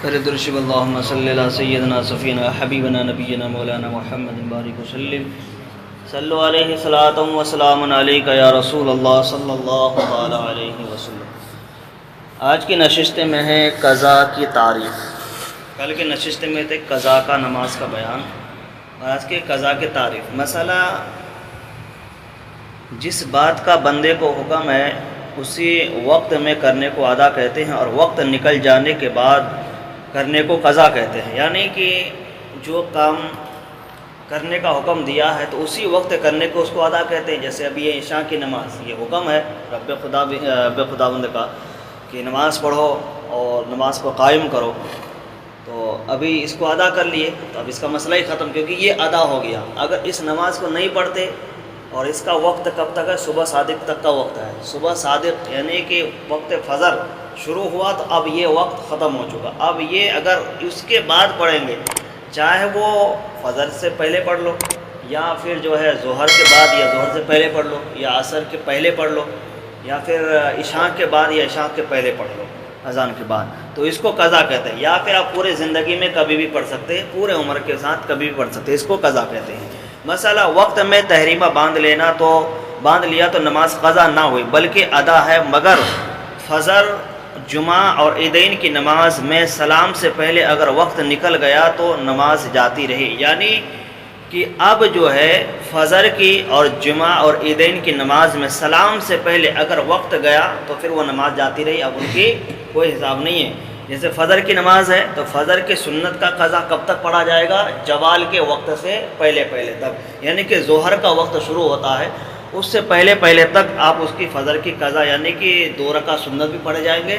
درشب اللہم صلی اللہ سیدنا صفینا حبیبنا نبینا مولانا محمد بارک وسلم صلو علیہ صلاۃ و سلام علیکہ یا رسول اللہ صلی اللہ تعالی علیہ وسلم۔ آج کی نشست میں ہے قضا کی تعریف۔ کل کی نشست میں تھے قضا کا نماز کا بیان، اور آج کے قضا کی تعریف۔ مسئلہ جس بات کا بندے کو حکم ہے اسی وقت میں کرنے کو ادا کہتے ہیں، اور وقت نکل جانے کے بعد کرنے کو قضا کہتے ہیں۔ یعنی کہ جو کام کرنے کا حکم دیا ہے تو اسی وقت کرنے کو اس کو ادا کہتے ہیں۔ جیسے ابھی یہ عشاء کی نماز، یہ حکم ہے رب خداوند کا کہ نماز پڑھو اور نماز کو قائم کرو، تو ابھی اس کو ادا کر لیے تو اب اس کا مسئلہ ہی ختم، کیونکہ یہ ادا ہو گیا۔ اگر اس نماز کو نہیں پڑھتے، اور اس کا وقت کب تک ہے؟ صبح صادق تک کا وقت ہے۔ صبح صادق یعنی کہ وقت فجر شروع ہوا تو اب یہ وقت ختم ہو چکا۔ اب یہ اگر اس کے بعد پڑھیں گے، چاہے وہ فجر سے پہلے پڑھ لو، یا پھر جو ہے ظہر کے بعد یا ظہر سے پہلے پڑھ لو، یا عصر کے پہلے پڑھ لو، یا پھر عشاء کے بعد یا عشاء کے پہلے پڑھ لو اذان کے بعد، تو اس کو قضا کہتے ہیں۔ یا پھر آپ پورے زندگی میں کبھی بھی پڑھ سکتے ہیں، پورے عمر کے ساتھ کبھی بھی پڑھ سکتے ہیں، اس کو قضا کہتے ہیں۔ مسئلہ وقت میں تحریمہ باندھ لیا تو نماز قضا نہ ہوئی بلکہ ادا ہے، مگر فجر، جمعہ اور عیدین کی نماز میں سلام سے پہلے اگر وقت نکل گیا تو نماز جاتی رہی۔ یعنی کہ اب جو ہے فجر کی اور جمعہ اور عیدین کی نماز میں سلام سے پہلے اگر وقت گیا تو پھر وہ نماز جاتی رہی، اب ان کی کوئی حساب نہیں ہے۔ جیسے فجر کی نماز ہے تو فجر کے سنت کا قضا کب تک پڑھا جائے گا؟ زوال کے وقت سے پہلے تک، یعنی کہ ظہر کا وقت شروع ہوتا ہے اس سے پہلے تک آپ اس کی فجر کی قضا، یعنی کہ 2 رکعت سنت بھی پڑھے جائیں گے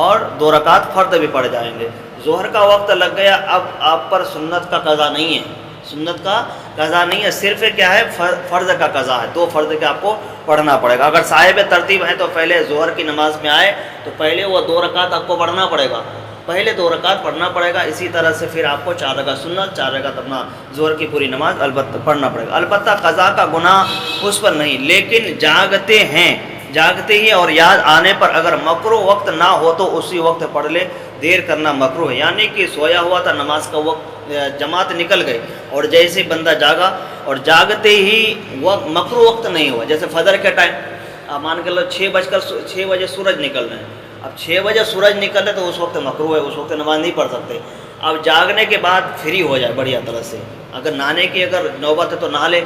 اور 2 رکعت فرض بھی پڑھ جائیں گے۔ ظہر کا وقت لگ گیا، اب آپ پر سنت کا قضا نہیں ہے، سنت کا قضا نہیں ہے، صرف کیا ہے؟ فرض کا قضا ہے۔ 2 فرض کے آپ کو پڑھنا پڑے گا۔ اگر صاحب ترتیب ہے تو پہلے ظہر کی نماز میں آئے تو پہلے وہ 2 رکعت آپ کو پڑھنا پڑے گا، پہلے 2 رکعت پڑھنا پڑے گا۔ اسی طرح سے پھر آپ کو 4 رکعت سنت، 4 رکعت اپنا ظہر کی پوری نماز البتہ پڑھنا پڑے گا۔ البتہ قضا کا گناہ اس پر نہیں، لیکن جاگتے ہی اور یاد آنے پر اگر مکروہ وقت نہ ہو تو اسی وقت پڑھ لے، دیر کرنا مکروہ ہے۔ یعنی کہ سویا ہوا تھا، نماز کا وقت جماعت نکل گئی اور جیسے بندہ جاگا اور جاگتے ہی مکروہ وقت نہیں ہوا، جیسے فجر کے ٹائم آپ مان کے لو 6 بجے سورج نکل رہے ہیں، اب 6 بجے سورج نکل رہے تو اس وقت مکروہ ہے، اس وقت نماز نہیں پڑھ سکتے۔ اب جاگنے کے بعد فری ہو جائے بڑھیا طرح سے، اگر نہانے کی اگر نوبت ہے تو نہا لے،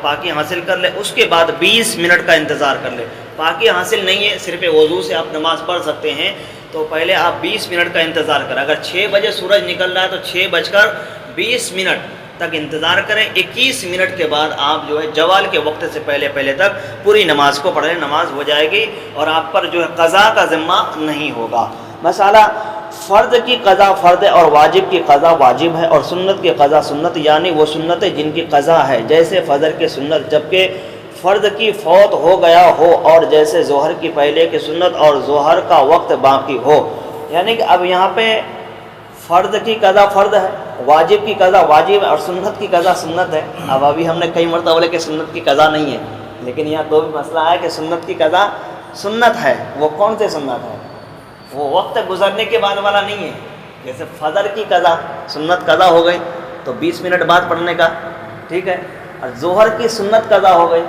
پاکی حاصل کر لے، اس کے بعد 20 منٹ کا انتظار کر لے۔ پاکی حاصل نہیں ہے، صرف وضو سے آپ نماز پڑھ سکتے ہیں، تو پہلے آپ 20 منٹ کا انتظار کریں۔ اگر 6 بجے سورج نکل رہا ہے تو 6:20 تک انتظار کریں۔ 21 منٹ کے بعد آپ جو ہے زوال کے وقت سے پہلے تک پوری نماز کو پڑھ لیں، نماز ہو جائے گی اور آپ پر جو ہے قضا کا ذمہ نہیں ہوگا۔ مسئلہ فرض کی قضا فرض ہے اور واجب کی قضا واجب ہے، اور سنت کی قضا سنت، یعنی وہ سنتیں جن کی قضا ہے، جیسے فجر کی سنت جبکہ فرض کی فوت ہو گیا ہو، اور جیسے ظہر کی پہلے کی سنت اور ظہر کا وقت باقی ہو۔ یعنی کہ اب یہاں پہ فرض کی قضا فرض ہے، واجب کی قضا واجب ہے، اور سنت کی قضا سنت ہے۔ اب ابھی ہم نے کئی مرتبہ بولے کہ سنت کی قضا نہیں ہے، لیکن یہاں تو بھی مسئلہ ہے کہ سنت کی قضا سنت ہے۔ وہ کون سے سنت ہے؟ وہ وقت گزرنے کے بعد والا نہیں ہے۔ جیسے فجر کی قضا سنت قضا ہو گئی تو 20 منٹ بعد پڑھنے کا، ٹھیک ہے، اور ظہر کی سنت قضا ہو گئی،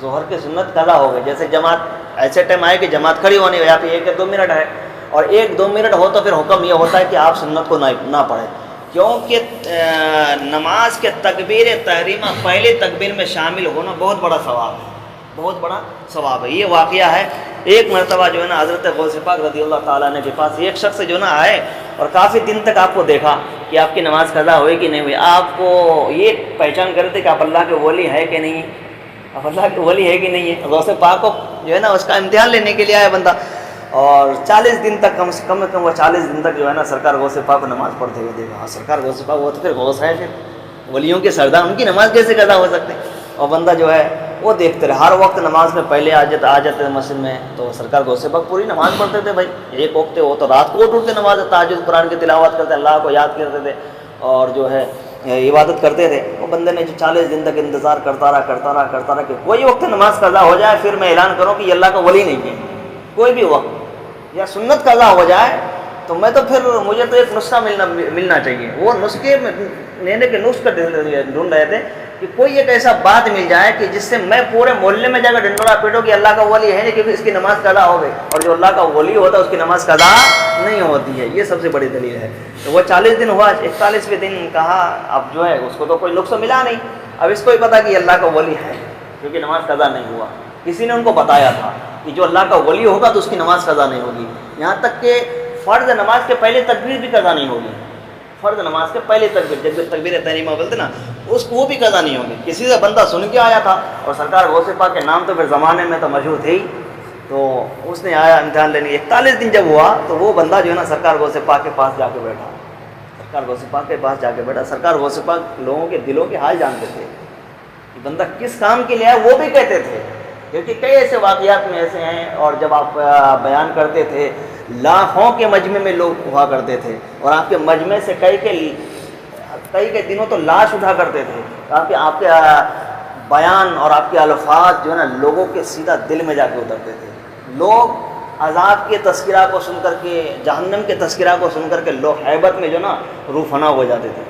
ظہر کی سنت قضا ہو گئی۔ جیسے جماعت ایسے ٹائم آئے کہ جماعت کھڑی ہونی ہو، یا پھر 1 یا 2 منٹ ہے، اور 1-2 منٹ ہو تو پھر حکم یہ ہوتا ہے کہ آپ سنت کو نہ پڑھیں، کیونکہ نماز کے تکبیر تحریمہ پہلے تکبیر میں شامل ہونا بہت بڑا ثواب ہے، بہت بڑا ثواب ہے۔ یہ واقعہ ہے، ایک مرتبہ جو ہے نا حضرت غوث پاک رضی اللہ تعالیٰ عنہ کے پاس ایک شخص جو نا آئے اور کافی دن تک آپ کو دیکھا کہ آپ کی نماز قضا ہوئی کہ نہیں ہوئی، آپ کو یہ پہچان کرتے کہ آپ اللہ کے ولی ہے کہ نہیں، آپ اللہ کے ولی ہے کہ نہیں ہے۔ غوث پاک کو جو ہے نا اس کا امتحان لینے کے لیے آیا بندہ، اور 40 دن تک کم سے کم وہ 40 دن تک جو ہے نا سرکار غوث پاک کو نماز پڑھتے ہوئے دیکھا۔ ہاں سرکار غوث پاک وہ تو پھر غوث ہے، پھر ولیوں کے سردار، ان کی نماز کیسے قضا ہو سکتے؟ اور بندہ جو ہے وہ دیکھتے رہے، ہر وقت نماز میں پہلے آ جاتے مسجد میں، تو سرکار غوث پاک پوری نماز پڑھتے تھے بھائی، ایک وقت ہو تو رات کو اٹھتے نماز تہجد قرآن کی تلاوت کرتے، اللہ کو یاد کرتے تھے اور جو ہے عبادت کرتے تھے۔ وہ بندے نے جو 40 دن تک انتظار کرتا رہا کہ کوئی وقت نماز قضا ہو جائے، پھر میں اعلان کروں کہ یہ اللہ کا ولی نہیں ہے، کوئی بھی وقت یا سنت قضا ہو جائے تو میں تو پھر مجھے تو ایک نسخہ ملنا چاہیے. وہ نسخے لینے کے نسخے ڈھونڈ رہے تھے کہ کوئی ایک ایسا بات مل جائے کہ جس سے میں پورے محلے میں جا کر ڈنڈورا پیٹوں کہ اللہ کا ولی ہے نہیں کیونکہ اس کی نماز قضا ہو گئی, اور جو اللہ کا ولی ہوتا ہے اس کی نماز قضا نہیں ہوتی ہے. یہ سب سے بڑی دلیل ہے. تو وہ 40 دن ہوا, 41ویں دن کہا اب جو ہے اس کو تو کوئی نقص ملا نہیں, اب اس کو ہی پتا کہ اللہ کا ولی ہے کیونکہ نماز قضا نہیں ہوا. کسی نے ان کو بتایا تھا کہ جو اللہ کا ولی ہوگا تو اس کی نماز قضا نہیں ہوگی. یہاں تک کہ فرض نماز کے پہلے تکبیر بھی قضا نہیں ہوگی. فرض نماز کے پہلے تکبیر جب تکبیر تحریمہ بولتے نا اس کو وہ بھی قضا نہیں ہوگی. کسی سے بندہ سن کے آیا تھا, اور سرکار غوث پاک کے نام تو پھر زمانے میں تو مشہور تھے ہی, تو اس نے آیا امتحان لینے. 41 دن جب ہوا تو وہ بندہ جو ہے نا سرکار غوث پاک کے پاس جا کے بیٹھا. سرکار غوث پاک کے پاس جا کے بیٹھا. سرکار غوث پاک لوگوں کے دلوں کے حال جانتے تھے. بندہ کس کام کے لیے آیا وہ بھی کہتے تھے, کیونکہ کئی ایسے واقعات میں ایسے ہیں. اور جب آپ بیان کرتے تھے لاکھوں کے مجمع میں لوگ ہوا کرتے تھے, اور آپ کے مجمع سے کئی کے دنوں تو لاش اٹھا کرتے تھے. آپ کے بیان اور آپ کے الفاظ جو ہے نا لوگوں کے سیدھا دل میں جا کے اترتے تھے. لوگ عذاب کے تذکرہ کو سن کر کے, جہنم کے تذکرہ کو سن کر کے لوگ حیبت میں جو نا روح فنا ہو جاتے تھے,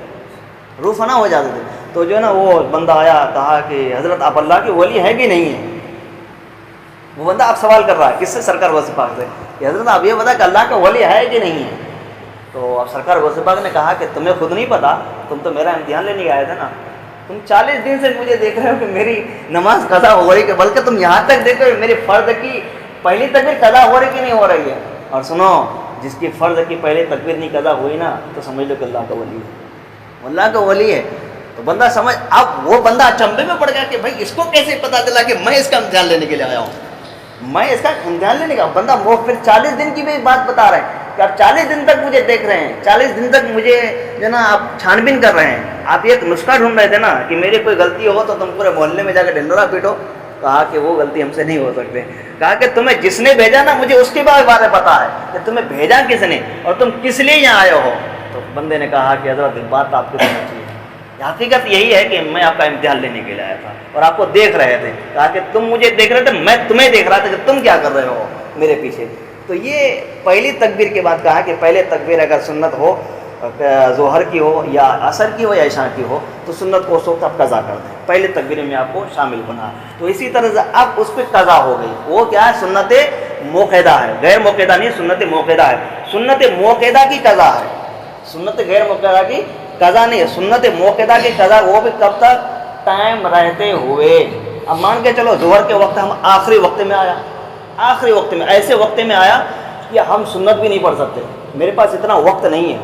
روح فنا ہو جاتے تھے. تو جو ہے نا وہ بندہ آیا, کہا کہ حضرت آپ اللہ کے ولی ہے کہ نہیں ہے. وہ بندہ آپ سوال کر رہا ہے کس سے؟ سرکار غوث پاک سے, کہ حضرت آپ یہ بتا کہ اللہ کا ولی ہے کہ نہیں ہے. تو اب سرکار غوث پاک نے کہا کہ تمہیں خود نہیں پتا, تم تو میرا امتحان لینے آئے تھے نا. تم 40 دن سے مجھے دیکھ رہے ہو کہ میری نماز قضا ہو رہی ہے, بلکہ تم یہاں تک دیکھ رہے ہو میری فرض کی پہلی تکبیر قضا ہو رہی کہ نہیں ہو رہی ہے. اور سنو, جس کی فرض کی پہلی تکبیر نہیں قضا ہوئی نا تو سمجھ لو کہ اللہ کا ولی ہے, اللہ کا ولی ہے. تو بندہ سمجھ, اب وہ بندہ اچنبے میں پڑ گیا کہ بھائی اس کو کیسے پتا چلا کہ میں اس کا امتحان لینے کے لیے آیا ہوں, میں اس کا امتحان لینے کا. بندہ وہ پھر 40 دن کی بھی بات بتا رہے ہیں کہ آپ 40 دن تک مجھے دیکھ رہے ہیں, 40 دن تک مجھے جو نا آپ چھان بین کر رہے ہیں. آپ ایک نسخہ ڈھونڈ رہے تھے نا کہ میری کوئی غلطی ہو تو تم پورے محلے میں جا کے ڈنڈورا پیٹو. کہا کہ وہ غلطی ہم سے نہیں ہو سکتے. کہا کہ تمہیں جس نے بھیجا نا مجھے اس کے بارے پتا ہے کہ تمہیں بھیجا کس نے اور تم کس لیے یہاں آئے ہو. تو بندے نے کہا کہ حضرت بات آپ کو سمجھ چاہیے, حقیقت یہی ہے کہ میں آپ کا امتحان لینے کے لیے آیا تھا اور آپ کو دیکھ رہے تھے. کہا کہ تم مجھے دیکھ رہے تھے, میں تمہیں دیکھ رہا تھا کہ تم کیا کر رہے ہو میرے پیچھے. تو یہ پہلی تکبیر کے بعد کہا کہ پہلے تکبیر اگر سنت ہو, ظہر کی ہو یا عصر کی ہو یا عشاء کی ہو, تو سنت کو اس وقت آپ قضا کر دیں. پہلے تکبیر میں آپ کو شامل بنا. تو اسی طرح سے اب اس پہ قضا ہو گئی. وہ کیا ہے؟ سنت موقعہ ہے, غیر موقعہ نہیں, سنت موقعہ ہے. سنت موقعہ کی قضا ہے, سنت غیر موقعہ کی قضا نہیں ہے. سنت موقعہ کی قضا وہ بھی کب تک؟ ٹائم رہتے ہوئے. اب مان کے چلو ظہر کے وقت ہم آخری وقت میں آیا, آخری وقت میں, ایسے وقت میں آیا کہ ہم سنت بھی نہیں پڑھ سکتے, میرے پاس اتنا وقت نہیں ہے.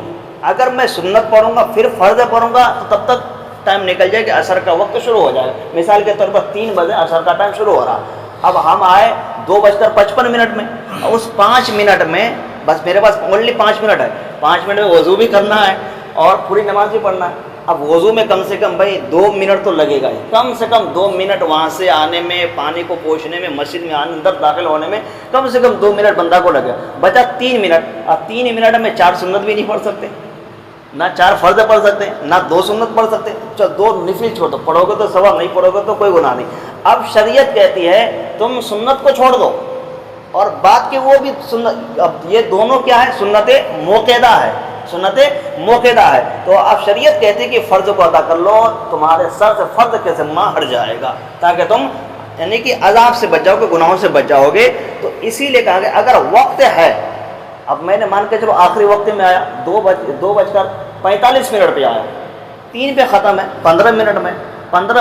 اگر میں سنت پڑھوں گا پھر فرض پڑھوں گا تو تب تک ٹائم نکل جائے کہ عصر کا وقت شروع ہو جائے. مثال کے طور پر 3 بجے عصر کا ٹائم شروع ہو رہا. اب ہم آئے 2:55 میں, اس 5 منٹ میں بس میرے پاس اونلی 5 منٹ ہے. 5 منٹ میں وضو بھی کرنا ہے اور پوری نماز بھی پڑھنا ہے. اب وضو میں کم سے کم بھائی 2 منٹ تو لگے گا ہی, کم سے کم 2 منٹ وہاں سے آنے میں, پانی کو پوچھنے میں, مسجد میں اندر داخل ہونے میں کم سے کم 2 منٹ بندہ کو لگے. بچا 3 منٹ. اب 3 منٹ میں 4 سنت بھی نہیں پڑھ سکتے, نہ 4 فرض پڑھ سکتے, نہ 2 سنت پڑھ سکتے. چلو 2 نفل چھوڑ دو, پڑھو گے تو ثواب, نہیں پڑھو گے تو کوئی گناہ نہیں. اب شریعت کہتی ہے تم سنت کو چھوڑ دو, اور بات کہ وہ بھی سنت, اب یہ دونوں کیا ہے؟ سنت موقعہ ہے, سنت موقعہ ہے. تو اب شریعت کہتی ہے کہ فرض کو ادا کر لو, تمہارے سر سے فرض کے ذمہ ہٹ جائے گا تاکہ تم یعنی کہ عذاب سے بچ جاؤ گے, گناہوں سے بچ جاؤ گے. تو اسی لیے کہا کہ اگر وقت ہے, اب میں نے مان کے چلو آخری وقت میں آیا, 2:45 پہ آیا, 3 پہ ختم ہے, 15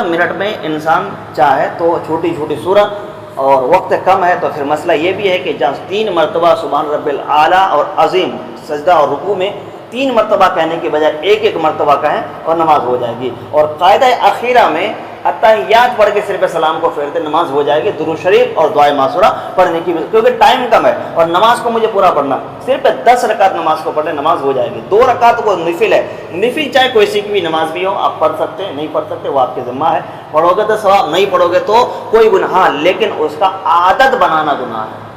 منٹ میں انسان چاہے تو چھوٹی چھوٹی سورت, اور وقت کم ہے تو پھر مسئلہ یہ بھی ہے کہ جہاں 3 مرتبہ سبحان رب الاعلیٰ اور عظیم سجدہ اور رکوع میں 3 مرتبہ کہنے کے بجائے 1 مرتبہ کہیں اور نماز ہو جائے گی. اور قاعدہ اخیرہ میں اتحیات پڑھ کے صرف سلام کو پھیرتے نماز ہو جائے گی. درود شریف اور دعائے معصورہ پڑھنے کی, کیونکہ ٹائم کم ہے اور نماز کو مجھے پورا پڑھنا, صرف 10 رکعت نماز کو پڑھنے نماز ہو جائے گی. 2 رکعت کو نفل ہے, نفل چاہے کوئی سی بھی نماز بھی ہو آپ پڑھ سکتے ہیں, نہیں پڑھ سکتے وہ آپ کے ذمہ ہے. پڑھو گے تو ثواب, نہیں پڑھو گے تو کوئی گناہ, ہاں لیکن اس کا عادت بنانا گناہ ہے,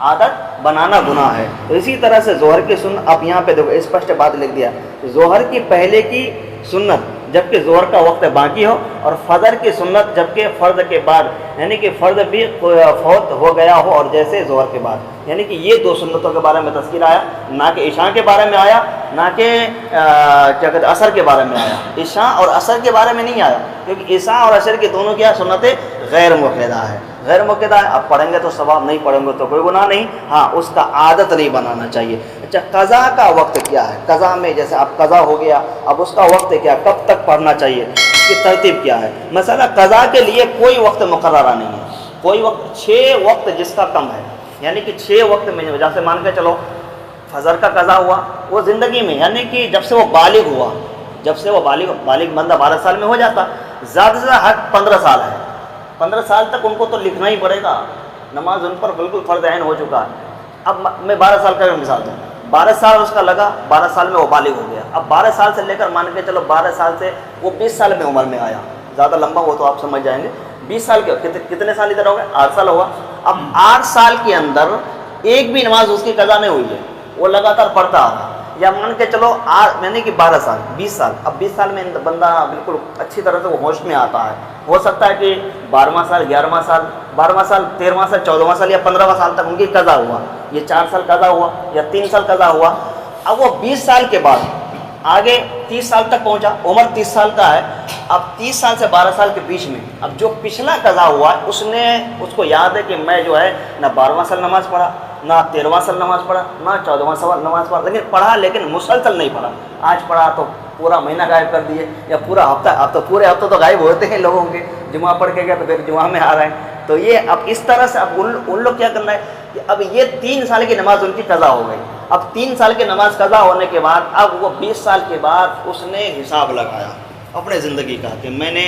عادت بنانا گناہ ہے. تو اسی طرح سے ظہر کی سنت, اب یہاں پہ دیکھو اسپشٹ بات لکھ دیا, ظہر کی پہلے کی سنت جبکہ ظہر کا وقت باقی ہو، اور فجر کی سنت جبکہ فرض کے بعد، یعنی کہ فرض بھی فوت ہو گیا ہو اور جیسے ظہر کے بعد، یعنی کہ یہ دو سنتوں کے بارے میں تذکیر آیا، نہ کہ عشاء کے بارے میں آیا، نہ کہ کیا کہتے عصر کے بارے میں آیا، عشاء اور عصر کے بارے میں نہیں آیا، کیونکہ عشاء اور عصر کی دونوں کیا سنتیں غیر مؤکدہ ہے، غیر مؤکدہ ہے، آپ پڑھیں گے تو ثواب، نہیں پڑھیں گے تو کوئی گناہ نہیں، ہاں اس کا عادت نہیں بنانا چاہیے۔ اچھا قضا کا وقت کیا ہے؟ قضا میں جیسے اب قضا ہو گیا، اب اس کا وقت کیا، کب تک پڑھنا چاہیے، اس کی ترتیب کیا ہے؟ مثلا قضا کے لیے کوئی وقت مقررہ نہیں ہے، کوئی وقت، 6 وقت جس کا کم ہے، یعنی کہ 6 وقت میں، جیسے مان کے چلو فجر کا قضا ہوا، وہ زندگی میں، یعنی کہ جب سے وہ بالغ ہوا، جب سے وہ بالغ بندہ 12 سال میں ہو جاتا، زیادہ سے زیادہ حد 15 سال ہے، 15 سال تک ان کو تو لکھنا ہی پڑے گا، نماز ان پر بالکل فرض عین ہو چکا ہے۔ اب میں 12 سال کا مثال دوں، 12 سال اس کا لگا، 12 سال میں وہ بالغ ہو گیا، اب 12 سال سے لے کر مان کے چلو 12 سال سے وہ 20 سال میں عمر میں آیا، زیادہ لمبا وہ تو آپ سمجھ جائیں گے، 20 سال کے کتنے سال ادھر ہو گئے، 8 سال ہوا، اب 8 سال کے اندر ایک بھی نماز اس کی قضا نہیں ہوئی ہے، وہ لگاتار پڑھتا آ رہا، یا مان کے چلو یعنی کہ 12 سال 20 سال، اب 20 سال میں بندہ بالکل اچھی طرح سے وہ ہوش میں آتا ہے، ہو سکتا ہے کہ 12واں سال 11واں سال 12واں سال 13واں سال 14واں سال یا 15واں سال تک ان کی قضا ہوا، یہ 4 سال قضا ہوا یا 3 سال قضا ہوا، اب وہ 20 سال کے بعد آگے 30 سال تک پہنچا، عمر 30 سال کا ہے، اب 30 سال سے 12 سال کے بیچ میں اب جو پچھلا قضا ہوا اس کو یاد ہے کہ میں جو ہے نہ 12واں سال نماز پڑھا، نہ 13واں سال نماز پڑھا، نہ 14واں سال نماز پڑھا، لیکن پڑھا، لیکن مسلسل نہیں پڑھا، آج پڑھا تو پورا مہینہ غائب کر دیے، یا پورا ہفتہ، اب تو پورے ہفتہ تو غائب ہوتے ہیں لوگوں کے، جمعہ پڑھ کے گیا تو پھر جمعہ میں آ رہے ہیں، تو یہ اب اس طرح سے اب ان لوگ کیا کرنا ہے کہ اب یہ 3 سال کی نماز ان کی قضا ہو گئی، اب 3 سال کی نماز قضا ہونے کے بعد اب وہ 20 سال کے بعد اس نے حساب لگایا اپنے زندگی کا کہ میں نے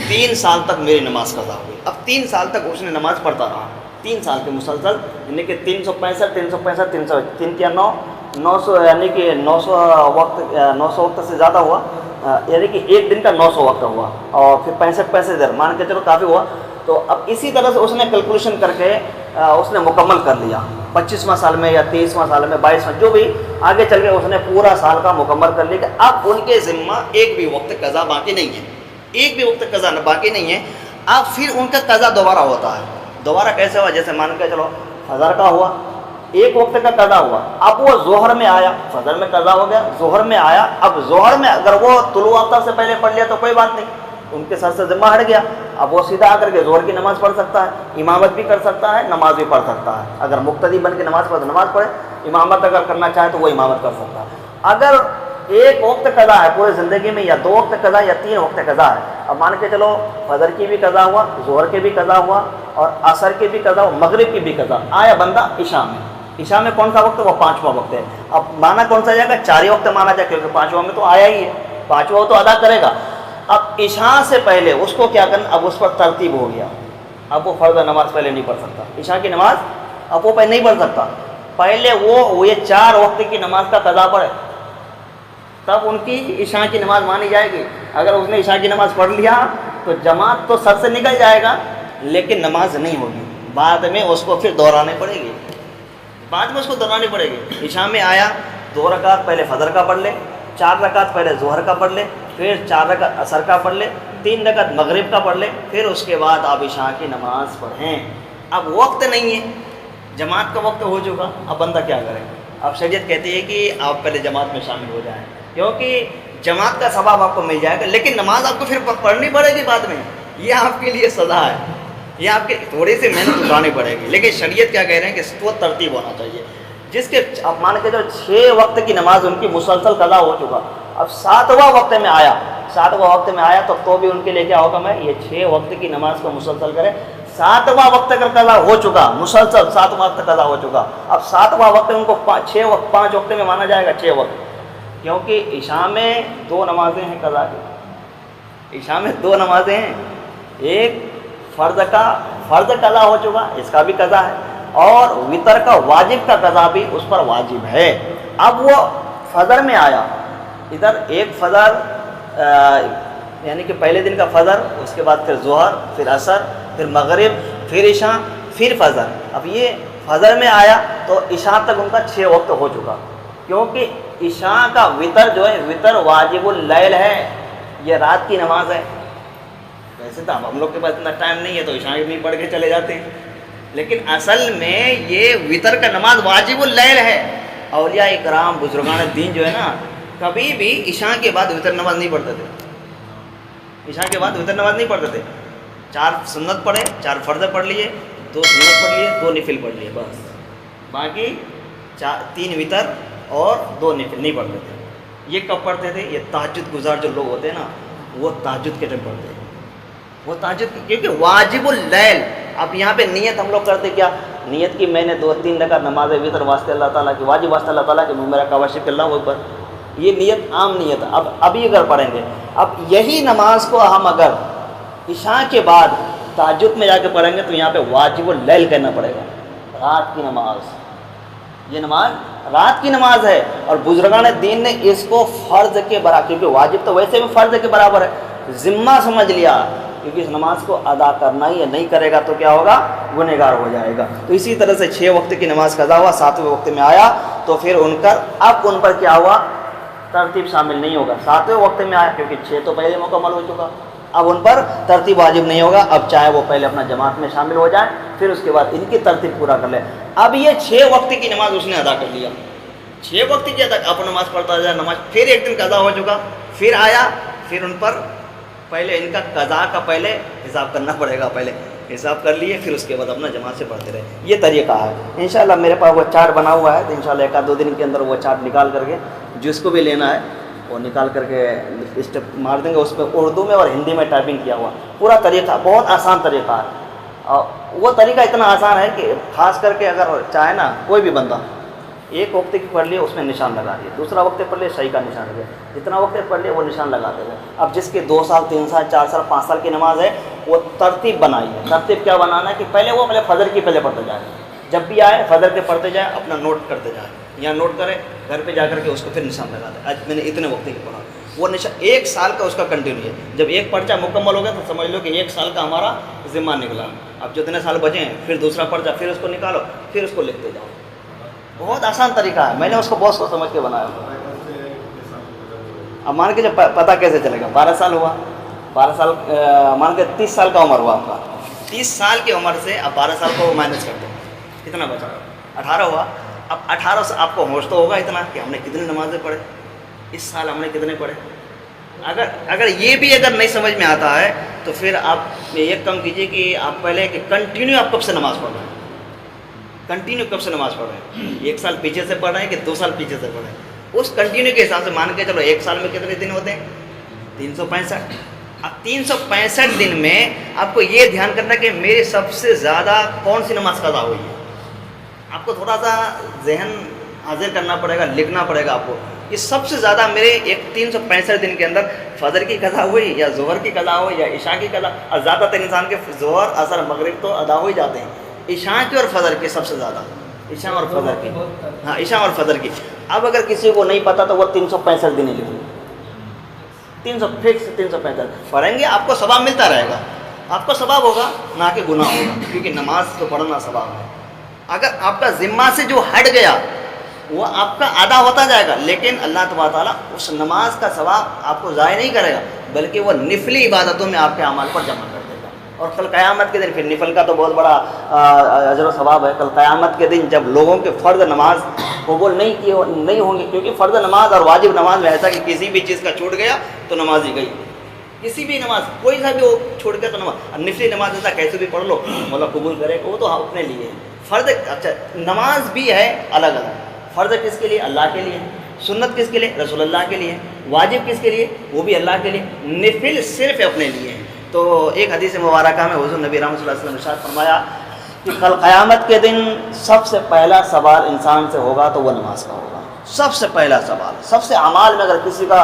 3 سال تک میری نماز قضا ہوئی، اب 3 سال تک اس نے نماز پڑھتا رہا، 3 سال کے مسلسل، یعنی کہ 365 3 کیا 900 یعنی کہ 900 وقت سے زیادہ ہوا، یعنی کہ ایک دن کا 900 وقت ہوا، اور پھر 65 ادھر مان کے چلو کافی ہوا، تو اب اسی طرح سے اس نے کیلکولیشن کر کے اس نے مکمل کر لیا، 25واں سال میں یا 23واں سال میں 22واں، جو بھی آگے چل کے اس نے پورا سال کا مکمل کر لیا کہ اب ان کے ذمہ ایک بھی وقت قضا باقی نہیں ہے، ایک بھی وقت قضا باقی نہیں ہے، اب پھر ان کا قضا دوبارہ ہوتا ہے، دوبارہ کیسے ہوا، جیسے مان کے چلو فجر کا ہوا، ایک وقت کا قضا ہوا، اب وہ ظہر میں آیا، فجر میں قضا ہو گیا، ظہر میں آیا، اب ظہر میں اگر وہ طلوع آفتاب سے پہلے پڑھ لیا تو کوئی بات نہیں، ان کے سر سے ذمہ ہٹ گیا، اب وہ سیدھا آ کر کے ظہر کی نماز پڑھ سکتا ہے، امامت بھی کر سکتا ہے، نماز بھی پڑھ سکتا ہے، اگر مقتدی بن کے نماز پڑھے تو نماز پڑھے، امامت اگر کرنا چاہے تو وہ امامت کر سکتا ہے۔ اگر ایک وقت قضا ہے پورے زندگی میں، یا 2 وقت قضا یا 3 وقت قضا ہے، اب مان کے چلو فجر کی بھی قضا ہوا، ظہر کی بھی قضا ہوا، اور عصر کی بھی قضا ہوا، مغرب کی بھی قضا، آیا بندہ عشاء میں، عشاء میں کون سا وقت ہے، وہ 5واں وقت ہے، اب مانا کون سا جائے گا، 4 وقت مانا جائے، کیونکہ 5واں میں تو آیا ہی ہے، 5واں تو ادا کرے گا، اب عشاء سے پہلے اس کو کیا کرنا، اب اس پر ترتیب ہو گیا، اب وہ فرض نماز پہلے نہیں پڑھ سکتا، عشاء کی نماز اب وہ پہلے نہیں پڑھ سکتا، پہلے وہ یہ 4 وقت کی نماز کا قضا پڑھے، تب ان کی عشاء کی نماز مانی جائے گی، اگر اس نے عشاء کی نماز پڑھ لیا تو جماعت تو سر سے نکل جائے گا، لیکن نماز نہیں ہوگی، بعد میں اس کو پھر دہرانی پڑے گی، بعد میں اس کو دہرانی پڑے گی، عشاء میں آیا 2 رکعت پہلے فجر کا پڑھ لے، 4 رکعت پہلے ظہر کا پڑھ لے، پھر 4 رکعت عصر کا پڑھ لے، 3 رکعت مغرب کا پڑھ لے، پھر اس کے بعد آپ عشاء کی نماز پڑھیں، اب وقت نہیں ہے، جماعت کا وقت ہو چکا، اب بندہ کیا کرے، اب شریعت کہتی ہے کہ آپ پہلے جماعت میں شامل ہو جائیں، کیونکہ جماعت کا ثواب آپ کو مل جائے گا، لیکن نماز آپ کو پھر پڑھنی پڑے گی بعد میں، یہ آپ کے لیے سزا ہے، یہ آپ کی تھوڑی سی محنت اٹھانی پڑے گی، لیکن شریعت کیا کہہ رہے ہیں کہ وہ ترتیب ہونا چاہیے، جس کے اب مان کے جو 6 وقت کی نماز ان کی مسلسل قضا ہو چکا، اب 7واں وقت میں آیا، 7واں وقت میں آیا تو بھی ان کے لیے کیا حکم ہے، یہ 6 وقت کی نماز کو مسلسل کرے، 7واں وقت اگر قضا ہو چکا، مسلسل 7واں وقت قضا ہو چکا، اب 7واں وقت ان کو 5 وقت میں مانا جائے گا، 6 وقت، کیونکہ عشاء میں 2 نمازیں ہیں قضا کی، عشاء میں 2 نمازیں ہیں، ایک فرض قضا ہو چکا، اس کا بھی قضا ہے، اور وتر کا واجب کا قضا بھی اس پر واجب ہے، اب وہ فجر میں آیا، ادھر ایک فجر یعنی کہ پہلے دن کا فجر، اس کے بعد پھر ظہر، پھر عصر، پھر مغرب، پھر عشاء، پھر فجر، اب یہ فجر میں آیا تو عشاء تک ان کا 6 وقت ہو چکا، کیونکہ عشاء کا وتر جو ہے، وتر واجب اللیل ہے، یہ رات کی نماز ہے. ویسے تو ہم لوگ کے پاس اتنا ٹائم نہیں ہے تو عشاء بھی پڑھ کے چلے جاتے ہیں, لیکن اصل میں یہ وطر کا نماز واجب اللیل ہے. اولیاء اکرام بزرگان دین جو ہے نا, کبھی بھی عشاء کے بعد وطر نماز نہیں پڑھتے تھے. عشاء کے بعد وطر نماز نہیں پڑھتے تھے. 4 سنت پڑھے, 4 فرض پڑھ لیے, 2 سنت پڑھ لیے, 2 نفل پڑھ لیے, بس. باقی 3 وطر اور 2 نفل نہیں پڑھتے تھے. یہ کب پڑھتے تھے؟ یہ تہجد گزار جو لوگ ہوتے ہیں نا, وہ تہجد کے ٹائم پڑھتے ہیں. وہ تہجد کیونکہ واجب اللیل. اب یہاں پہ نیت ہم لوگ کرتے کیا؟ نیت کی میں نے 2-3 رکعت نماز وطر واسطے اللہ تعالیٰ کی, واجب واسطے اللہ تعالیٰ کہ میرا کاوشک اللہ وہ پر. یہ نیت عام نیت. ابھی اگر پڑھیں گے, اب یہی نماز کو ہم اگر عشاء کے بعد تہجد میں جا کے پڑھیں گے تو یہاں پہ واجب اللیل کہنا پڑے گا. رات کی نماز, یہ نماز رات کی نماز ہے. اور بزرگان دین نے اس کو فرض کے برابر, کیونکہ واجب تو ویسے بھی فرض کے برابر ہے, ذمہ سمجھ لیا. کیونکہ اس نماز کو ادا کرنا ہی ہے, نہیں کرے گا تو کیا ہوگا؟ گنہگار ہو جائے گا. تو اسی طرح سے 6 وقت کی نماز قضا ہوا, 7ویں وقت میں آیا تو پھر اب ان پر کیا ہوا؟ ترتیب شامل نہیں ہوگا. 7ویں وقت میں آیا کیونکہ 6 تو پہلے مکمل ہو چکا, اب ان پر ترتیب واجب نہیں ہوگا. اب چاہے وہ پہلے اپنا جماعت میں شامل ہو جائے, پھر اس کے بعد ان کی ترتیب پورا کر لے. اب یہ 6 وقت کی نماز اس نے ادا کر لیا, 6 وقت کی ادا, اب نماز پڑھتا جائے, نماز پھر ایک دن قضا ہو چکا, پھر آیا, پھر ان پر پہلے ان کا قضا کا پہلے حساب کرنا پڑے گا. پہلے حساب کر لیے, پھر اس کے بعد اپنا جماعت سے پڑھتے رہے. یہ طریقہ ہے. انشاءاللہ میرے پاس وہ چارٹ بنا ہوا ہے, تو انشاءاللہ 1-2 دن کے اندر وہ چارٹ نکال کر کے, جس کو بھی لینا ہے وہ نکال کر کے اسٹیپ مار دیں گے. اس پہ اردو میں اور ہندی میں ٹائپنگ کیا ہوا پورا طریقہ, بہت آسان طریقہ ہے. اور وہ طریقہ اتنا آسان ہے کہ خاص کر کے اگر چاہے نا کوئی بھی بندہ, 1 وقت کی پڑھ لیے اس میں نشان لگا دیے, دوسرا وقت پڑھ لیے صحیح کا نشان لگا, جتنا وقت پڑھ لیے وہ نشان لگاتے گئے. اب جس کے 2 سال 3 سال 4 سال 5 سال کی نماز ہے, وہ ترتیب بنائی ہے. ترتیب کیا بنانا ہے کہ پہلے فجر کی پہلے پڑھتے جائے, جب بھی آئے فجر کے پڑھتے جائے, اپنا نوٹ کرتے جائے, یا نوٹ کرے گھر پہ جا کر کے اس کو پھر نشان لگا دے. آج میں نے اتنے وقت کی پڑھا, وہ نشان 1 سال کا اس کا کنٹینیو ہے. جب ایک پرچہ مکمل ہو گیا تو سمجھ لو کہ 1 سال کا ہمارا ذمہ نکلا. اب جتنے سال بچے ہیں پھر دوسرا پرچہ, پھر اس کو نکالو, پھر اس کو لکھتے جاؤ. بہت آسان طریقہ ہے, میں نے اس کو بہت سوچ سمجھ کے بنایا. اب مان کے جب پتہ کیسے چلے گا؟ 12 سال ہوا, 12 سال مان کے 30 سال کا عمر ہوا آپ کا. 30 سال کی عمر سے اب 12 سال کو مائنس کرتے ہیں, کتنا بچا؟ 18 ہوا. اب 18 سے آپ کو ہوش تو ہوگا اتنا کہ ہم نے کتنی نمازیں پڑھے, اس سال ہم نے کتنے پڑھے. اگر یہ بھی اگر نہیں سمجھ میں آتا ہے تو پھر آپ یہ کم کیجئے کہ آپ پہلے کہ کنٹینیو آپ کب سے نماز پڑھ رہے ہیں, کنٹینیو کب سے نماز پڑھ رہے ہیں. 1 سال پیچھے سے پڑھ رہے ہیں کہ 2 سال پیچھے سے پڑھ رہے ہیں, اس کنٹینیو کے حساب سے مان کے چلو 1 سال میں کتنے دن ہوتے ہیں؟ 365. اب 365 دن میں آپ کو یہ دھیان کرنا کہ میری سب سے زیادہ کون سی نماز قضا ہوئی ہے. آپ کو تھوڑا سا ذہن حاضر کرنا پڑے گا, لکھنا پڑے گا آپ کو. یہ سب سے زیادہ میرے 365 دن کے اندر فجر کی قضا ہوئی, یا ظہر کی قضا ہوئی, یا عشاء کی قضا. اور زیادہ تر انسان کے ظہر عصر مغرب تو ادا ہو ہی جاتے ہیں, عشاء کی اور فجر کی سب سے زیادہ, عشاء اور فجر کی. ہاں, عشاء اور فجر کی. اب اگر کسی کو نہیں پتا تو وہ 365 دن ہی لکھ لیں, 365 پڑھیں گے, آپ کو ثواب ملتا رہے گا. آپ کو ثواب ہوگا نہ کہ گناہ ہوگا, کیونکہ نماز تو پڑھنا ثواب ہے. اگر آپ کا ذمہ سے جو ہٹ گیا وہ آپ کا ادا ہوتا جائے گا, لیکن اللہ تبارک تعالیٰ اس نماز کا ثواب آپ کو ضائع نہیں کرے گا, بلکہ وہ نفلی عبادتوں میں آپ کے اعمال پر جمع کر دے گا. اور کل قیامت کے دن پھر نفل کا تو بہت بڑا اجر و ثواب ہے. کل قیامت کے دن جب لوگوں کے فرض نماز قبول نہیں ہوں گے, کیونکہ فرض نماز اور واجب نماز میں ایسا کہ کسی بھی چیز کا چھوٹ گیا تو نماز ہی گئی. کسی بھی نماز کوئی سا بھی وہ چھوٹ گیا تو نماز. نفلی نماز ایسا کیسے بھی پڑھ لو, مولا قبول کرے گا, وہ تو اپنے لیے ہے. فرض اچھا نماز بھی ہے الگ الگ. فرض کس کے لیے؟ اللہ کے لیے. سنت کس کے لیے؟ رسول اللہ کے لیے. واجب کس کے لیے؟ وہ بھی اللہ کے لیے. نفل صرف اپنے لیے. تو ایک حدیث مبارکہ میں حضور نبی رحمۃ اللہ علیہ وسلم نے ارشاد فرمایا کہ کل قیامت کے دن سب سے پہلا سوال انسان سے ہوگا تو وہ نماز کا ہوگا. سب سے پہلا سوال, سب سے اعمال میں اگر کسی کا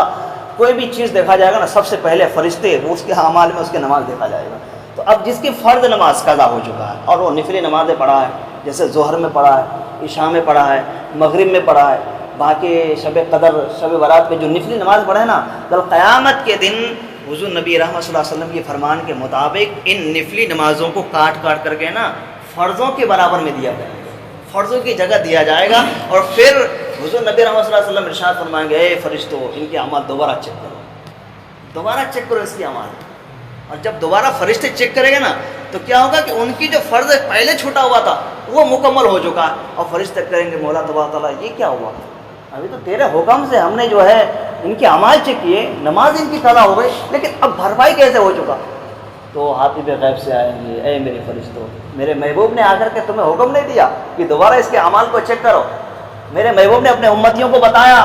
کوئی بھی چیز دیکھا جائے گا نا, سب سے پہلے فرشتے وہ اس کے اعمال میں اس کی نماز دیکھا جائے گا. تو اب جس کی فرض نماز قضا ہو چکا ہے اور وہ نفلی نمازیں پڑھا ہے, جیسے ظہر میں پڑھا ہے, عشاء میں پڑھا ہے, مغرب میں پڑھا ہے, باقی شب قدر شب برات میں جو نفلی نماز پڑھے نا, کل قیامت کے دن حضور نبی رحمۃ صلی اللہ علیہ وسلم کے فرمان کے مطابق ان نفلی نمازوں کو کاٹ کاٹ کر کے نا فرضوں کے برابر میں دیا جائے گا, فرضوں کی جگہ دیا جائے گا. اور پھر حضور نبی رحمۃ صلی اللہ علیہ وسلم ارشاد فرمائیں گے, اے فرشتوں ان کے اعمال دوبارہ چیک کرو, دوبارہ چیک کرو اس کی اعمال. اور جب دوبارہ فرشتے چیک کریں گے نا تو کیا ہوگا کہ ان کی جو فرض پہلے چھوٹا ہوا تھا وہ مکمل ہو چکا ہے. اور فرشتے کریں گے مولا تبارک تعالیٰ یہ کیا ہوا, ابھی تو تیرے حکم سے ہم نے جو ہے ان کے اعمال چیک کیے, نماز ان کی قضا ہو گئی, لیکن اب بھرپائی کیسے ہو چکا. تو حاطب غیب سے آئیں گے, اے میرے فرشتوں, میرے محبوب نے آ کر کے تمہیں حکم نہیں دیا کہ دوبارہ اس کے اعمال کو چیک کرو. میرے محبوب نے اپنے امتیوں کو بتایا,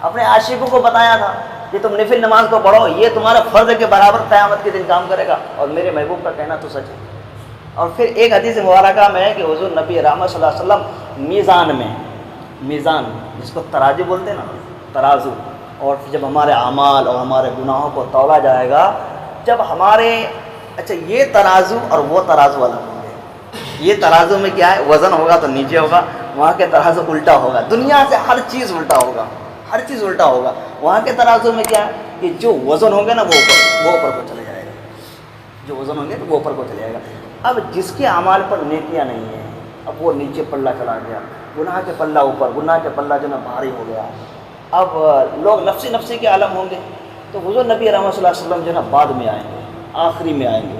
اپنے عاشقوں کو بتایا تھا کہ تم نفل نماز کو پڑھو, یہ تمہارا فرض کے برابر قیامت کے دن کام کرے گا. اور میرے محبوب کا کہنا تو سچ ہے. اور پھر ایک حدیث مبارکہ میں ہے کہ حضور نبی رحمت صلی اللہ علیہ وسلم میزان میں, میزان جس کو ترازو بولتے ہیں نا, ترازو, اور جب ہمارے اعمال اور ہمارے گناہوں کو تولا جائے گا, جب ہمارے اچھا یہ ترازو اور وہ ترازو الگ ہوں گے. یہ ترازو میں کیا ہے, وزن ہوگا تو نیچے ہوگا, وہاں کے ترازو الٹا ہوگا, دنیا سے ہر چیز الٹا ہوگا, ہر چیز الٹا ہوگا. وہاں کے ترازو میں کیا ہے کہ جو وزن ہوں گے نا وہ اوپر کو چلے جائے گا, جو وزن ہوں گے تو وہ اوپر کو چلے جائے گا. اب جس کے اعمال پر نیکیاں نہیں ہیں, اب وہ نیچے پلہ چلا گیا, گناہ کے پلہ اوپر, گناہ کے پلہ جو نا بھاری ہو گیا. اب لوگ نفسی نفسی کے عالم ہوں گے. تو حضور نبی رحمۃ صلی اللہ علیہ وسلم جو ہے نا بعد میں آئیں گے, آخری میں آئیں گے.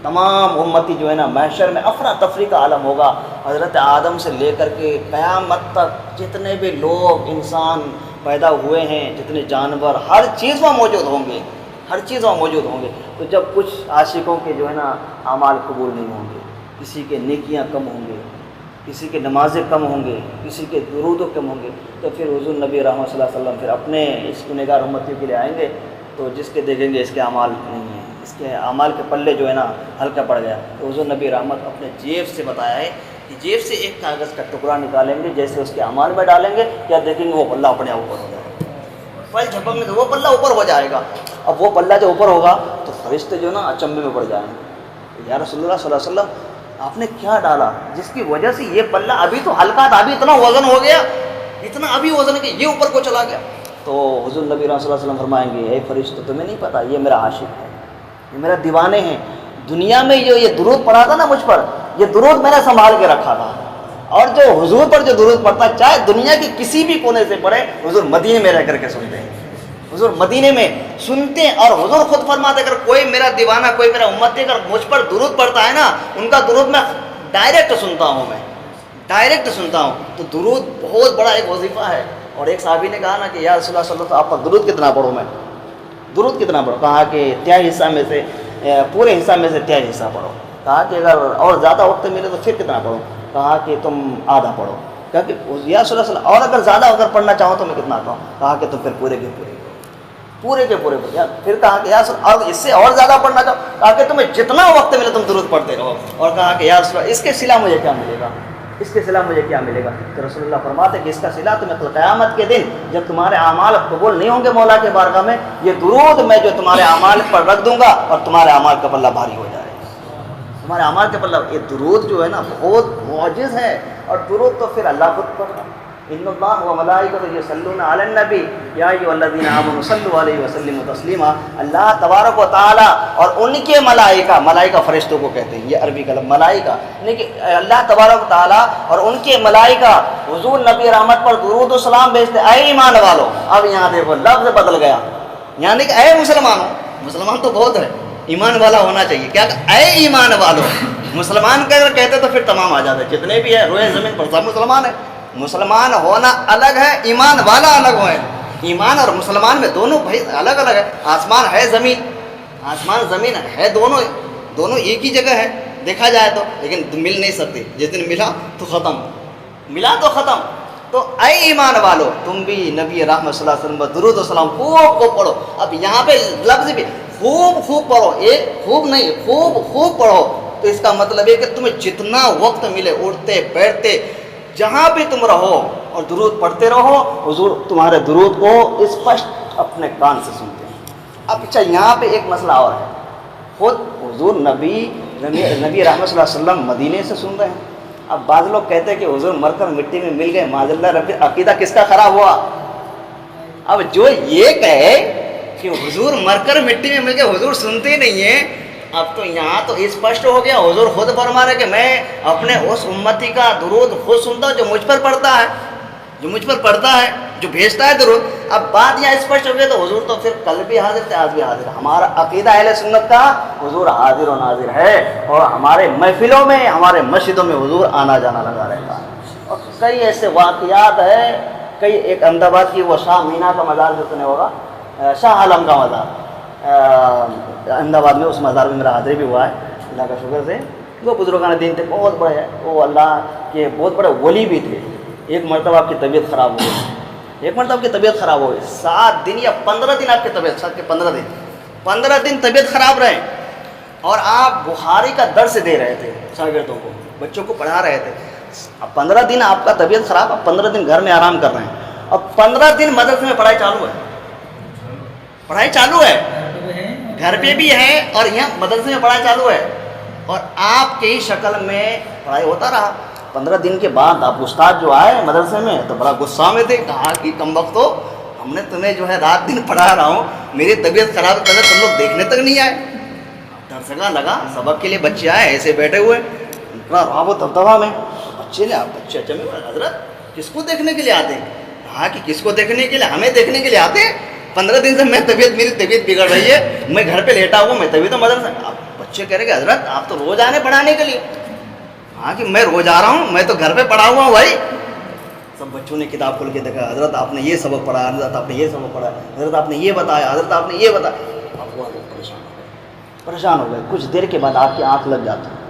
تمام امتی جو ہے نا محشر میں افراتفری کا عالم ہوگا. حضرت آدم سے لے کر کے قیامت تک جتنے بھی لوگ انسان پیدا ہوئے ہیں, جتنے جانور, ہر چیز وہاں موجود ہوں گے, ہر چیز وہاں موجود ہوں گے. تو جب کچھ عاشقوں کے جو ہے نا اعمال قبول نہیں ہوں گے, کسی کے نیکیاں کم ہوں گے, کسی کے نمازیں کم ہوں گے, کسی کے درود کم ہوں گے, تو پھر حضور نبی رحمۃ صلی اللہ علیہ وسلم پھر اپنے اس گنہگار امتیوں کے لیے آئیں گے. تو جس کے دیکھیں گے اس کے اعمال نہیں ہیں, اس کے اعمال کے پلے جو ہے نا ہلکا پڑ گیا, تو حضور نبی رحمت اپنے جیب سے بتایا ہے کہ جیب سے ایک کاغذ کا ٹکڑا نکالیں گے, جیسے اس کے اعمال میں ڈالیں گے, کیا دیکھیں گے وہ پلہ اپنے آپ اوپر ہو جائے گا. پل جھپک میں تو وہ پلہ اوپر ہو جائے گا. اب وہ پلہ جو اوپر ہوگا تو فرشتے جو نا اچنبے میں پڑ جائیں گے, یا رسول اللہ صلی اللہ علیہ وسلم آپ نے کیا ڈالا جس کی وجہ سے یہ پلہ ابھی تو ہلکا تھا, ابھی اتنا وزن ہو گیا, اتنا ابھی وزن کہ یہ اوپر کو چلا گیا. تو حضور نبی رحمۃ صلی اللہ علیہ وسلم فرمائیں گے, اے فرشتوں تمہیں نہیں پتا یہ میرا عاشق ہے, یہ میرا دیوانے ہیں. دنیا میں جو یہ درود پڑھا تھا نا مجھ پر, یہ درود میں نے سنبھال کے رکھا تھا. اور جو حضور پر جو درود پڑتا, چاہے دنیا کی کسی بھی کونے سے پڑھے, حضور مدینے میں رہ کر کے سنتے ہیں, حضور مدینے میں سنتے ہیں. اور حضور خود فرماتے اگر کوئی میرا دیوانہ, کوئی میرا امتی اگر مجھ پر درود پڑتا ہے نا, ان کا درود میں ڈائریکٹ سنتا ہوں, میں ڈائریکٹ سنتا ہوں. تو درود بہت بڑا ایک وظیفہ ہے. اور ایک صحابی نے کہا نا کہ یا رسول اللہ صلی اللہ علیہ وسلم آپ پر درود کتنا پڑھوں, میں درود کتنا پڑھوں. کہا کہ تہائی حصہ میں سے, پورے حصہ میں سے تہائی حصہ پڑھو. کہا کہ اگر اور زیادہ وقت ملے تو پھر کتنا پڑھو. کہا کہ تم آدھا پڑھو. کہا کہ یا رسول اللہ صلی اللہ علیہ وسلم اور اگر زیادہ اگر پڑھنا چاہو تو میں کتنا کہوں. کہا کہ تم پھر پورے کے پورے پھر کہا کہ یا رسول اور اس سے اور زیادہ پڑھنا چاہو. کہا کہ تمہیں جتنا وقت ملے تم درود پڑھتے رہو. اور کہا کہ یا رسول اللہ اس کے صلہ مجھے کیا ملے گا, اس کے صلہ مجھے کیا ملے گا. تو رسول اللہ فرماتے کہ اس کا صلہ تمہیں قیامت کے دن جب تمہارے اعمال قبول نہیں ہوں گے مولا کے بارگاہ میں, یہ درود میں جو تمہارے اعمال پر رکھ دوں گا اور تمہارے اعمال کا پلہ بھاری ہو جائے گا. تمہارے اعمال کے پلہ, یہ درود جو ہے نا بہت معجز ہے. اور درود تو پھر اللہ خود پڑھتا, ان اللہ و ملائکۃہ یصلون علی النبی یا ایھا الذین آمنوا صلوا علیہ وسلموا تسلیما. اللہ تبارک و تعالی اور ان کے ملائکہ, ملائکہ فرشتوں کو کہتے ہیں, یہ عربی کا لفظ ملائکہ, یعنی کہ اللہ تبارک و تعالی اور ان کے ملائکہ حضور نبی رحمت پر درود و سلام بھیجتے. اے ایمان والو, اب یہاں دیکھو لفظ بدل گیا, یعنی کہ اے مسلمانوں, مسلمان تو بہت ہے, ایمان والا ہونا چاہیے. کیا اے ایمان والو, مسلمان اگر کہتے تو پھر تمام آ جاتے, جتنے بھی ہیں روئے زمین پر سب مسلمان ہیں. مسلمان ہونا الگ ہے, ایمان والا الگ ہے. ایمان اور مسلمان میں دونوں بھائی الگ الگ ہے. آسمان ہے زمین, آسمان زمین ہے, دونوں ایک ہی جگہ ہے دیکھا جائے تو, لیکن مل نہیں سکتے. جس دن ملا تو ختم, ملا تو ختم. تو اے ایمان والو تم بھی نبی رحمت صلی اللہ علیہ وسلم درود و سلام خوب پڑھو. اب یہاں پہ لفظ بھی خوب پڑھو, ایک خوب نہیں, خوب پڑھو. تو اس کا مطلب ہے کہ تمہیں جتنا وقت ملے اٹھتے بیٹھتے جہاں بھی تم رہو اور درود پڑھتے رہو, حضور تمہارے درود کو اسپشٹ اپنے کان سے سنتے ہیں. اب اچھا یہاں پہ ایک مسئلہ اور ہے, خود حضور نبی رحمت صلی اللہ علیہ وسلم مدینے سے سن رہے ہیں. اب بعض لوگ کہتے ہیں کہ حضور مر کر مٹی میں مل گئے, معاذ اللہ رب, عقیدہ کس کا خراب ہوا. اب جو یہ کہے کہ حضور مر کر مٹی میں مل گئے, حضور سنتے نہیں ہیں, اب تو یہاں تو اسپشٹ ہو گیا. حضور خود فرما رہے کہ میں اپنے اس امتی کا درود خود سنتا ہوں جو مجھ پر پڑھتا ہے, جو مجھ پر پڑھتا ہے, جو بھیجتا ہے درود. اب بات یہاں اسپشٹ ہو گئی تو حضور تو پھر کل بھی حاضر تھے، آج بھی حاضر ہے۔ ہمارا عقیدہ اہل سنت کا حضور حاضر و ناظر ہے، اور ہمارے محفلوں میں ہمارے مسجدوں میں حضور آنا جانا لگا رہتا ہے۔ اور کئی ایسے واقعات ہیں، کئی ایک احمد آباد کی وہ شاہ مینا کا مزار جو سنے ہوگا، شاہ عالم کا مزار احمد آباد میں، اس مزار میں میرا حاضری بھی ہوا ہے اللہ کا شکر سے۔ وہ بزرگان دین تھے، بہت بڑے ہیں، وہ اللہ کے بہت بڑے ولی بھی تھے۔ ایک مرتبہ آپ کی طبیعت خراب ہو گئی، ایک مرتبہ آپ کی طبیعت خراب ہو گئی، 7 دن یا 15 دن آپ کی طبیعت، 7 کے 15 دن طبیعت خراب رہے، اور آپ بخاری کا درس دے رہے تھے شاگردوں کو، بچوں کو پڑھا رہے تھے۔ اب 15 دن آپ کا طبیعت خراب، اب 15 دن گھر میں آرام کر رہے ہیں، اب 15 دن مدرسے میں پڑھائی چالو ہے، پڑھائی چالو ہے، گھر پہ بھی ہے اور یہاں مدرسے میں پڑھائی چالو ہے، اور آپ کی شکل میں پڑھائی ہوتا رہا۔ 15 دن کے بعد آپ استاد جو آئے مدرسے میں تو بڑا غصہ میں تھے، کہا کہ کم وقت ہو، ہم نے تمہیں جو ہے رات دن پڑھا رہا ہوں، میری طبیعت خراب ہے، تم لوگ دیکھنے تک نہیں آئے۔ درسگاہ لگا، سبق کے لیے بچے آئے، ایسے بیٹھے ہوئے، راب و دبدبا میں بچے نے، بچے اچھا میں حضرت کس کو دیکھنے کے لیے آتے ہیں؟ کہا کہ کس کو دیکھنے کے لیے؟ ہمیں دیکھنے کے لیے آتے ہیں۔ 15 دن سے میری طبیعت بگڑ رہی ہے، میں گھر پہ لیٹا ہوا، میں طبیعت تو مدرسہ۔ بچے کہہ رہے کہ حضرت آپ تو روز آنے پڑھانے کے لیے۔ ہاں کہ میں روز آ رہا ہوں، میں تو گھر پہ پڑھا ہوا ہوں بھائی۔ سب بچوں نے کتاب کھول کے دیکھا، حضرت آپ نے یہ سبق پڑھا، حضرت آپ نے یہ سبق پڑھا، حضرت آپ نے یہ بتایا، حضرت آپ نے یہ بتایا۔ اب وہ پریشان ہو گئے۔ کچھ دیر کے بعد آپ کی آنکھ لگ جاتی ہے،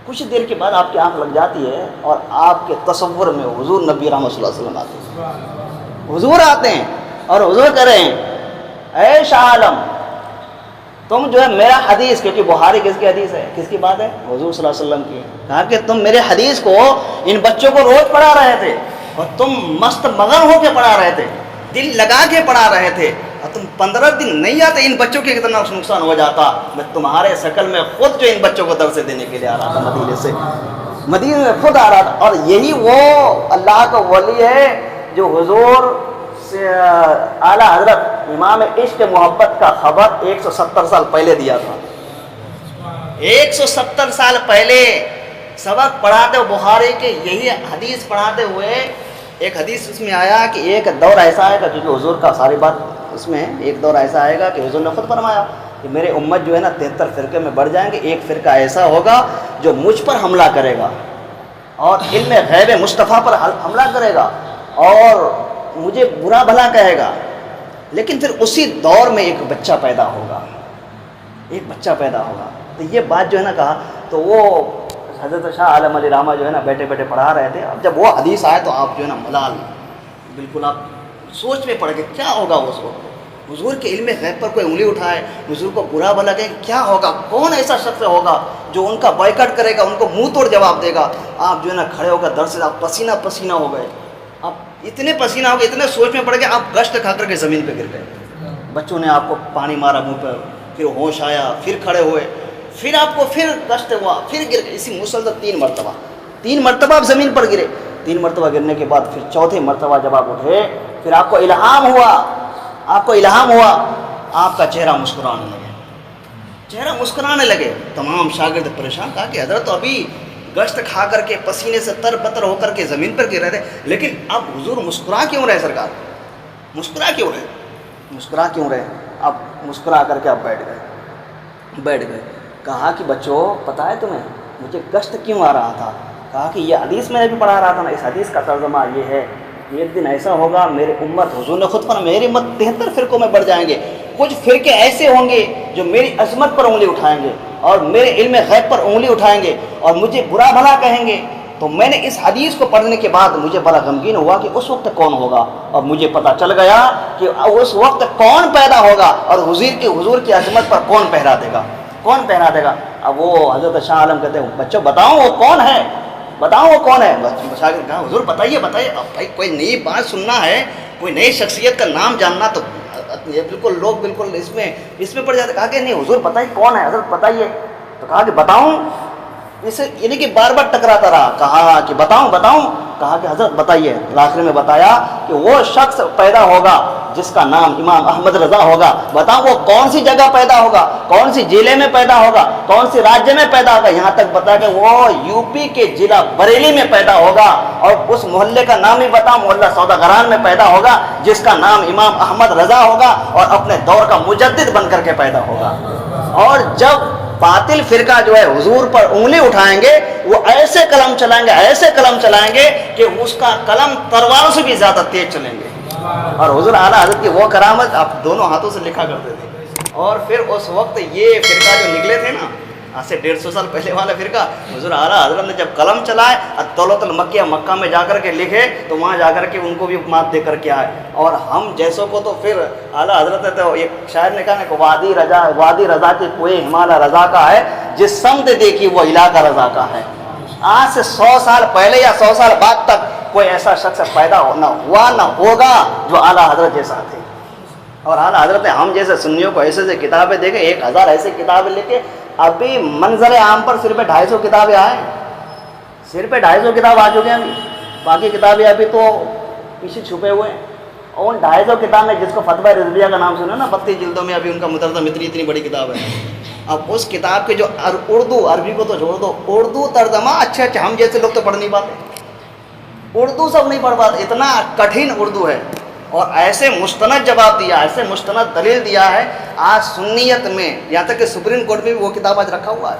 کچھ دیر کے بعد آپ کی آنکھ لگ جاتی ہے، اور آپ کے تصور میں حضور نبی رحمت صلی اللہ علیہ وسلم آتے ہیں، حضور آتے ہیں اور حضور کہہ رہے ہیں اے شاہ عالم تم جو ہے میرا حدیث، کیونکہ بخاری کس کی حدیث ہے، کس کی بات ہے؟ حضور صلی اللہ علیہ وسلم کی۔ کہا کہ تم میرے حدیث کو ان بچوں کو روز پڑھا رہے تھے، اور تم مست مگن ہو کے پڑھا رہے تھے، دل لگا کے پڑھا رہے تھے، اور تم 15 دن نہیں آتے، ان بچوں کے کتنا نقصان ہو جاتا۔ میں تمہارے شکل میں خود جو ان بچوں کو درس دینے کے لیے آ رہا تھا مدینے سے، مدینے میں خود آ رہا تھا۔ اور یہی وہ اللہ کا ولی ہے جو حضور سے اعلیٰ حضرت امام عشق محبت کا خبر 170 سال پہلے دیا تھا۔ 170 سال پہلے سبق پڑھاتے ہوئے بخاری کے یہی حدیث پڑھاتے ہوئے، ایک حدیث اس میں آیا کہ ایک دور ایسا آئے گا، کیونکہ حضور کا ساری بات اس میں ہے، ایک دور ایسا آئے گا کہ حضور نے خود فرمایا کہ میرے امت جو ہے نا 73 فرقے میں بڑھ جائیں گے، ایک فرقہ ایسا ہوگا جو مجھ پر حملہ کرے گا اور علم غیب مصطفیٰ پر حملہ کرے گا اور مجھے برا بھلا کہے گا، لیکن پھر اسی دور میں ایک بچہ پیدا ہوگا، ایک بچہ پیدا ہوگا۔ تو یہ بات جو ہے نا کہا، تو وہ حضرت شاہ عالم علی رحمہ جو ہے نا بیٹھے بیٹھے پڑھا رہے تھے۔ اب جب وہ حدیث آئے تو آپ جو ہے نا ملال، بالکل آپ سوچ میں پڑ گئے کیا ہوگا اس وقت۔ حضور کے علم غیب پر کوئی انگلی اٹھائے، حضور کو برا بھلا کہے، کیا ہوگا؟ کون ایسا شخص ہوگا جو ان کا بائیکاٹ کرے گا، ان کو منہ توڑ جواب دے گا؟ آپ جو ہے نا کھڑے ہو کر درس سے آپ پسینہ پسینہ ہو گئے، آپ اتنے پسینہ ہو گئے، اتنے سوچ میں پڑ گئے، آپ گشت کھا کر کے زمین پہ گر گئے۔ بچوں نے آپ کو پانی مارا منہ پر، پھر ہوش آیا، پھر کھڑے ہوئے، پھر آپ کو پھر گشت ہوا، پھر گر گئے، اسی مسلسل 3 مرتبہ آپ زمین پر گرے۔ 3 مرتبہ گرنے کے بعد پھر چوتھے مرتبہ جب آپ اٹھے، پھر آپ کو الہام ہوا، آپ کا چہرہ مسکرانے لگے۔ تمام شاگرد پریشان، کہا کہ حضرت تو ابھی گشت کھا کر کے پسینے سے تر بتر ہو کر کے زمین پر گر رہے تھے، لیکن اب حضور مسکرا کیوں رہے؟ سرکار مسکرا کیوں رہے؟ اب مسکرا کر کے آپ بیٹھ گئے۔ کہا کہ بچوں پتہ ہے تمہیں مجھے گشت کیوں آ رہا تھا؟ کہا کہ یہ حدیث میں نے بھی پڑھا رہا تھا نا، اس حدیث کا ترجمہ یہ ہے کہ ایک دن ایسا ہوگا میرے امت، حضور نے خود فرمایا میری امت 73 فرقوں میں بڑھ جائیں گے، کچھ فرقے ایسے ہوں گے جو میری عظمت پر انگلی اٹھائیں گے اور میرے علم غیب پر انگلی اٹھائیں گے اور مجھے برا بھلا کہیں گے۔ تو میں نے اس حدیث کو پڑھنے کے بعد مجھے بڑا غمگین ہوا کہ اس وقت کون ہوگا، اور مجھے پتہ چل گیا کہ اس وقت کون پیدا ہوگا اور حضور کی عظمت پر کون پہرا دے گا۔ اب وہ حضرت شاہ عالم کہتے ہیں بچوں بتاؤ وہ کون ہے؟ شاگرد کہا حضور بتائیے۔ اب بھائی کوئی نئی بات سننا ہے، کوئی نئی شخصیت کا نام جاننا، تو بالکل لوگ بالکل اس میں پڑ جاتے۔ کہا کہ نہیں حضور بتائیے کون ہے، حضرت بتائیے۔ تو کہا کہ بتاؤں؟ اسے یعنی کہ بار بار ٹکراتا رہا، کہا کہ بتاؤں بتاؤں، کہا کہ حضرت بتائیے۔ آخر میں بتایا کہ وہ شخص پیدا ہوگا جس کا نام امام احمد رضا ہوگا، بتاؤ وہ کون سی جگہ پیدا ہوگا، کون سی ضلع میں پیدا ہوگا، کون سی راجیہ میں پیدا ہوگا، یہاں تک بتا کہ وہ یو پی کے ضلع بریلی میں پیدا ہوگا، اور اس محلے کا نام ہی بتاؤ، محلہ سوداگران میں پیدا ہوگا جس کا نام امام احمد رضا ہوگا، اور اپنے دور کا مجدد بن کر کے پیدا ہوگا۔ اور جب باطل فرقہ جو ہے حضور پر انگلی اٹھائیں گے، وہ ایسے قلم چلائیں گے، ایسے قلم چلائیں گے کہ اس کا قلم تلوار سے بھی زیادہ تیز چلیں گے۔ اور حضور اعلیٰ حضرت کی وہ کرامت آپ دونوں ہاتھوں سے لکھا کرتے تھے۔ اور پھر اس وقت یہ فرقہ جو نکلے تھے نا، آج سے 150 سال پہلے والا فرقہ، حضور اعلیٰ حضرت نے جب قلم چلائے دولت المکیہ مکہ میں جا کر کے لکھے، تو وہاں جا کر کے ان کو بھی مات دے کر کے آئے۔ اور ہم جیسوں کو تو پھر اعلیٰ حضرت نے تو ایک شاعر نے کہا نا کہ وادی رضا کے کوئی ہمالیہ رضا کا ہے، جس سمت دیکھی وہ علاقہ رضا کا ہے۔ آج سے 100 سال پہلے یا 100 سال بعد تک کوئی ایسا شخص پیدا نہ ہوا نہ ہوگا جو اعلیٰ حضرت جیسا تھے۔ اور اعلیٰ حضرت نے ہم جیسے سنیوں کو ایسے کتابیں دے کے 1000 ایسے کتابیں لے کے، ابھی منظر عام پر صرف 250 کتابیں آئے، صرف 250 کتاب آ چکے ہیں ابھی، باقی کتابیں ابھی تو پیچھے چھپے ہوئے ہیں۔ اور ان 250 کتاب میں جس کو فتویٰ رضویہ کا نام سنا نا، 32 جلدوں میں ابھی ان کا مترجم اتنی بڑی کتاب ہے۔ اب اس کتاب کے جو اردو، عربی کو تو چھوڑ دو، اردو ترجمہ اچھے ہم جیسے لوگ تو پڑھ نہیں پاتے، اردو سب نہیں پڑھ پاتے، اتنا کٹھن اردو ہے۔ اور ایسے مستند جواب دیا، ایسے مستند دلیل دیا ہے۔ آج سنیت میں یہاں تک کہ سپریم کورٹ میں بھی وہ کتاب آج رکھا ہوا ہے۔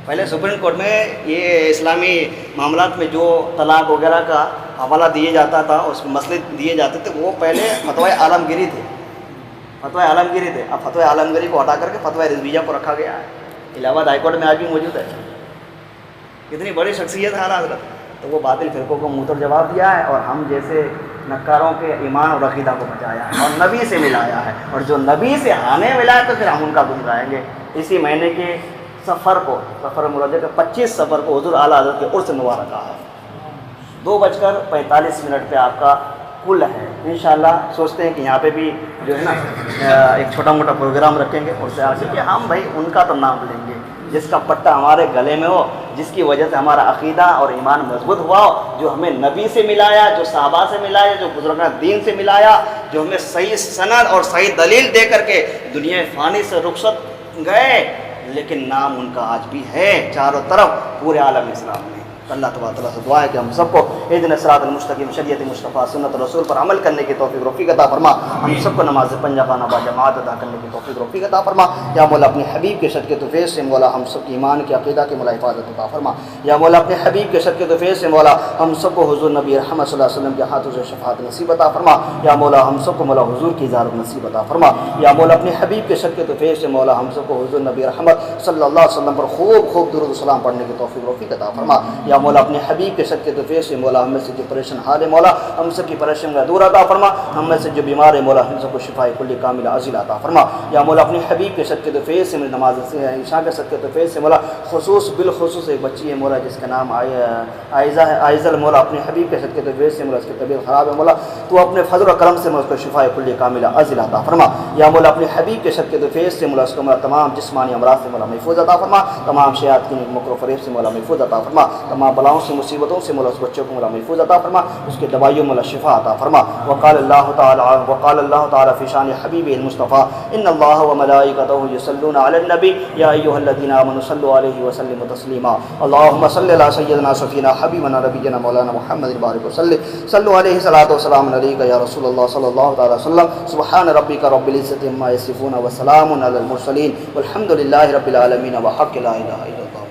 پہلے سپریم کورٹ میں یہ اسلامی معاملات میں جو طلاق وغیرہ کا حوالہ دیے جاتا تھا، اس میں مسئلے دیے جاتے تھے، وہ پہلے فتویٰ عالمگیری تھے، فتویٰ عالمگیری تھے۔ اب فتویٰ عالمگیری کو ہٹا کر کے فتویٰ رضویہ کو رکھا گیا ہے۔ الہ آباد ہائی کورٹ میں آج بھی موجود ہے۔ کتنی بڑی شخصیت ہے اعلیٰ حضرت، تو وہ باطل فرقوں کو منہ توڑ جواب دیا ہے، اور ہم جیسے نکاروں کے ایمان اور عقیدہ کو بچایا ہے اور نبی سے ملایا ہے، اور جو نبی سے ہمیں ملا ہے تو پھر ہم ان کا گن گائیں گے۔ اسی مہینے کے سفر کو، سفر مرجع کے 25 سفر کو حضور اعلیٰ حضرت کے عرس مبارکہ ہے۔ 2:45 پہ آپ کا کل ہے۔ انشاءاللہ سوچتے ہیں کہ یہاں پہ بھی جو ہے نا ایک چھوٹا موٹا پروگرام رکھیں گے، اور سے آگے کہ ہم بھائی ان کا تو نام لیں گے جس کا پٹا ہمارے گلے میں ہو، جس کی وجہ سے ہمارا عقیدہ اور ایمان مضبوط ہوا ہو، جو ہمیں نبی سے ملایا، جو صحابہ سے ملایا، جو بزرگان دین سے ملایا، جو ہمیں صحیح سند اور صحیح دلیل دے کر کے دنیا فانی سے رخصت گئے، لیکن نام ان کا آج بھی ہے چاروں طرف پورے عالم اسلام میں۔ اللہ تبارک تعالیٰ سے دعا ہے کہ ہم سب کو اہدنا الصراط المستقیم، شریعت مصطفیٰ سنت رسول پر عمل کرنے کی توفیق رفیق عطا فرما۔ ہم سب کو نماز پنجابانہ با جماعت ادا کرنے کی توفیق رفیق عطا فرما۔ یا مولا اپنے حبیب کے صدقے تو فیض سے مولا ہم سب کی ایمان کے عقیدہ کے مولا حفاظت عطا فرما۔ یا مولا اپنے حبیب کے صدقے تو فیض سے مولا ہم سب کو حضور نبی رحمت صلی اللہ علیہ وسلم کے ہاتھوں سے شفاعت نصیب عطا فرما۔ یا مولا ہم سب کو مولا حضور کی زیارت نصیب عطا فرما۔ یا مولا اپنے حبیب کے صدقے تو فیض سے مولا ہم سب کو حضور نبی رحمت صلی اللہ علیہ وسلم پر خوب خوب درود و سلام پڑھنے کی توفیق رفیق عطا فرما۔ یا مولا اپنے حبیب کے صدقے تو فیض سے مولا ہم میں سے جو پریشان حال ہے مولا ہم سب کی پریشان کا دور عطا فرما۔ ہم میں سے جو بیمار ہے مولا ہم سب کو شفاء کل کامل عاجل عطا فرما۔ یا مولا اپنے حبیب کے صدقے تو فیض سے نماز عشاء کے صدقے تو فیض سے مولا خصوص بالخصوص ایک بچی ہے مولا جس کا نام عائزہ ہے، عائزل مولا اپنے حبیب کے صدقے تو فیض سے مولا اس کی طبیعت خراب ہے مولا تو اپنے فضل و کرم سے مولا اس کو شفاء کل کامل عاجل عطا فرما۔ یا مولا اپنے حبیب کے صدقے تو فیض سے مولا اس کو مولا تمام جسمانی امراض سے مولا محفوظ عطا فرما، تمام شیاطین مکر و فریب سے مولا محفوظ عطا فرما، تمام بلاؤں سے مصیبتوں سے مولا اس بچوں کو مولا محفوظ عطا فرما، اس کے دوائیوں مولا شفا عطا فرما۔ وقال اللہ تعالی فی شان حبیبہ المصطفیٰ ان اللہ وملائکتہ یصلون علی النبی یا ایھا الذین آمنوا صلوا علیہ وسلموا تسلیما۔ اللهم صل علی سیدنا شفیعنا حبیبنا نبینا مولانا محمد بارک وسلم صلوا علیہ صلاۃ وسلام علیک یا رسول اللہ صلی اللہ تعالی وسلم۔ سبحان ربک رب العزۃ عما یصفون وسلام علی المرسلین والحمد للہ رب العالمین وحق لا الہ الا اللہ۔